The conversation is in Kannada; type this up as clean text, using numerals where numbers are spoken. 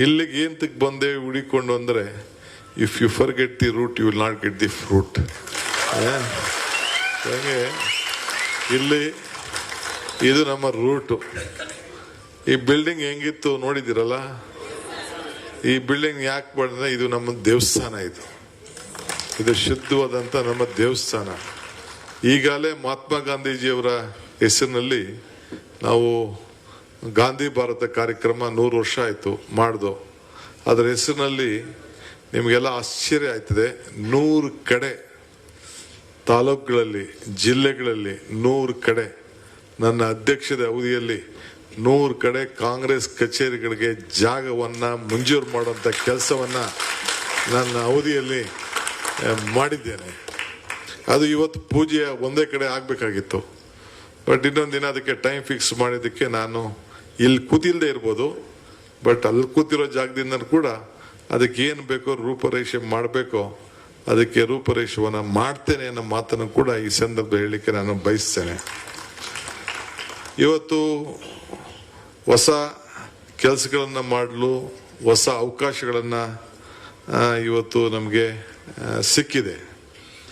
ಇಲ್ಲಿಗೆ ಏಂತಕ್ಕೆ ಬಂದೆ ಹುಡಿಕೊಂಡು ಅಂದರೆ if you forget the root you will not get the fruit. ಹಾಗೆ ಇಲ್ಲಿ ಇದು ನಮ್ಮ ರೂಟು. ಈ ಬಿಲ್ಡಿಂಗ್ ಹೆಂಗಿತ್ತು ನೋಡಿದ್ದೀರಲ್ಲ. ಈ ಬಿಲ್ಡಿಂಗ್ ಯಾಕೆ ಬಂದ್ರೆ ಇದು ನಮ್ಮ ದೇವಸ್ಥಾನ. ಇದು ಶುದ್ಧವಾದಂಥ ನಮ್ಮ ದೇವಸ್ಥಾನ. ಈಗಾಗಲೇ ಮಹಾತ್ಮ ಗಾಂಧೀಜಿಯವರ ಹೆಸರಿನಲ್ಲಿ ನಾವು ಗಾಂಧಿ ಭಾರತ ಕಾರ್ಯಕ್ರಮ 100 ವರ್ಷ ಆಯಿತು ಮಾಡ್ದು. ಅದರ ಹೆಸರಿನಲ್ಲಿ ನಿಮಗೆಲ್ಲ ಆಶ್ಚರ್ಯ ಆಯ್ತದೆ, 100 ಕಡೆ ತಾಲೂಕುಗಳಲ್ಲಿ, ಜಿಲ್ಲೆಗಳಲ್ಲಿ 100 ಕಡೆ ನನ್ನ ಅಧ್ಯಕ್ಷದ ಅವಧಿಯಲ್ಲಿ 100 ಕಡೆ ಕಾಂಗ್ರೆಸ್ ಕಚೇರಿಗಳಿಗೆ ಜಾಗವನ್ನ ಮಂಜೂರು ಮಾಡುವಂಥ ಕೆಲಸವನ್ನ ನನ್ನ ಅವಧಿಯಲ್ಲಿ ಮಾಡಿದ್ದೇನೆ. ಅದು ಇವತ್ತು ಪೂಜೆ ಒಂದೇ ಕಡೆ ಆಗಬೇಕಾಗಿತ್ತು. ಬಟ್ ಇನ್ನೊಂದು ದಿನ ಅದಕ್ಕೆ ಟೈಮ್ ಫಿಕ್ಸ್ ಮಾಡಿದ್ದಕ್ಕೆ ನಾನು ಇಲ್ಲಿ ಕೂತಿಲ್ಲದೆ ಇರ್ಬೋದು, ಬಟ್ ಅಲ್ಲಿ ಕೂತಿರೋ ಜಾಗದಿಂದ ಕೂಡ ಅದಕ್ಕೆ ಏನು ಬೇಕೋ ರೂಪರೇಷೆ ಮಾಡಬೇಕೋ ಅದಕ್ಕೆ ರೂಪರೇಷೆಯನ್ನು ಮಾಡ್ತೇನೆ ಅನ್ನೋ ಮಾತನ್ನು ಕೂಡ ಈ ಸಂದರ್ಭ ಹೇಳಲಿಕ್ಕೆ ನಾನು ಬಯಸ್ತೇನೆ. ಇವತ್ತು ಹೊಸ ಕೆಲಸಗಳನ್ನು ಮಾಡಲು ಹೊಸ ಅವಕಾಶಗಳನ್ನು ಇವತ್ತು ನಮಗೆ ಸಿಕ್ಕಿದೆ.